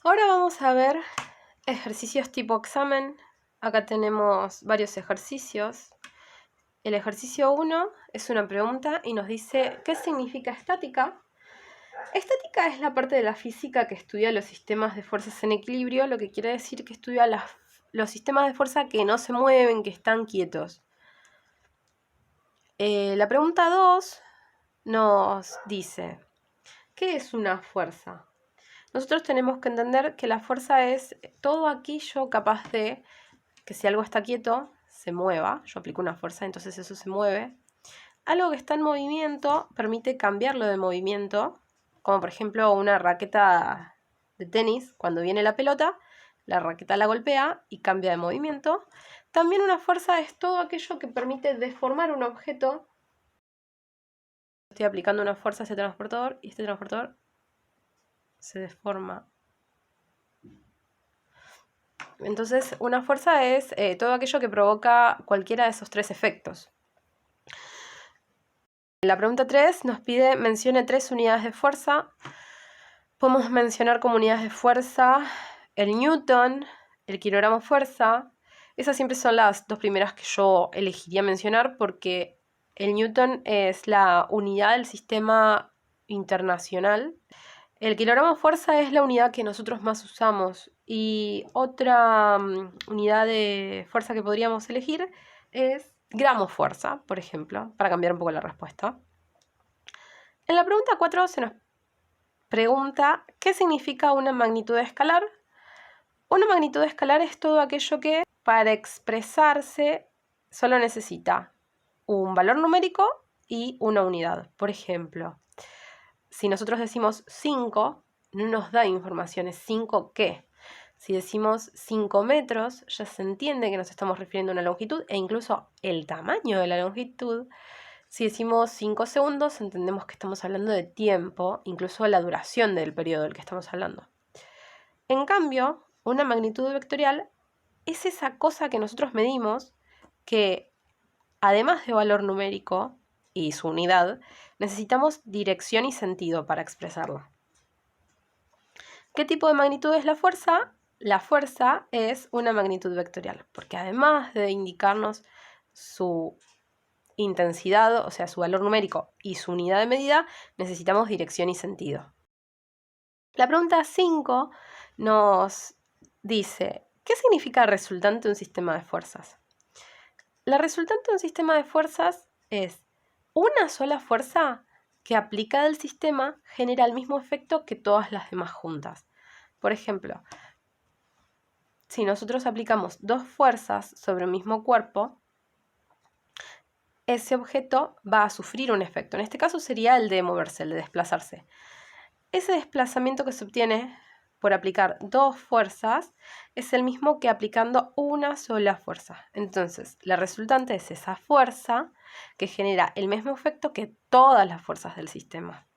Ahora vamos a ver ejercicios tipo examen. Acá tenemos varios ejercicios. El ejercicio 1 es una pregunta y nos dice ¿qué significa estática? Estática es la parte de la física que estudia los sistemas de fuerzas en equilibrio, lo que quiere decir que estudia los sistemas de fuerza que no se mueven, que están quietos. La pregunta 2 nos dice ¿qué es una fuerza? Nosotros tenemos que entender que la fuerza es todo aquello capaz de que si algo está quieto, se mueva. Yo aplico una fuerza, entonces eso se mueve. Algo que está en movimiento permite cambiarlo de movimiento, como por ejemplo una raqueta de tenis. Cuando viene la pelota, la raqueta la golpea y cambia de movimiento. También una fuerza es todo aquello que permite deformar un objeto. Estoy aplicando una fuerza a ese transportador y este transportador se deforma. Entonces, una fuerza es todo aquello que provoca cualquiera de esos tres efectos. La pregunta 3 nos pide mencione 3 unidades de fuerza. Podemos mencionar como unidades de fuerza el newton, el kilogramo fuerza. Esas siempre son las dos primeras que yo elegiría mencionar porque el newton es la unidad del sistema internacional. El kilogramo fuerza es la unidad que nosotros más usamos y otra unidad de fuerza que podríamos elegir es gramo fuerza, por ejemplo, para cambiar un poco la respuesta. En la pregunta 4 se nos pregunta ¿qué significa una magnitud escalar? Una magnitud escalar es todo aquello que para expresarse solo necesita un valor numérico y una unidad. Por ejemplo, si nosotros decimos 5, no nos da información, es 5 qué. Si decimos 5 metros, ya se entiende que nos estamos refiriendo a una longitud e incluso el tamaño de la longitud. Si decimos 5 segundos, entendemos que estamos hablando de tiempo, incluso la duración del periodo del que estamos hablando. En cambio, una magnitud vectorial es esa cosa que nosotros medimos que, además de valor numérico y su unidad, necesitamos dirección y sentido para expresarla. ¿Qué tipo de magnitud es la fuerza? La fuerza es una magnitud vectorial, porque además de indicarnos su intensidad, o sea, su valor numérico y su unidad de medida, necesitamos dirección y sentido. La pregunta 5 nos dice, ¿qué significa resultante de un sistema de fuerzas? La resultante de un sistema de fuerzas es una sola fuerza que aplicada al sistema genera el mismo efecto que todas las demás juntas. Por ejemplo, si nosotros aplicamos dos fuerzas sobre un mismo cuerpo, ese objeto va a sufrir un efecto. En este caso sería el de moverse, el de desplazarse. Ese desplazamiento que se obtiene por aplicar dos fuerzas es el mismo que aplicando una sola fuerza. Entonces, la resultante es esa fuerza que genera el mismo efecto que todas las fuerzas del sistema.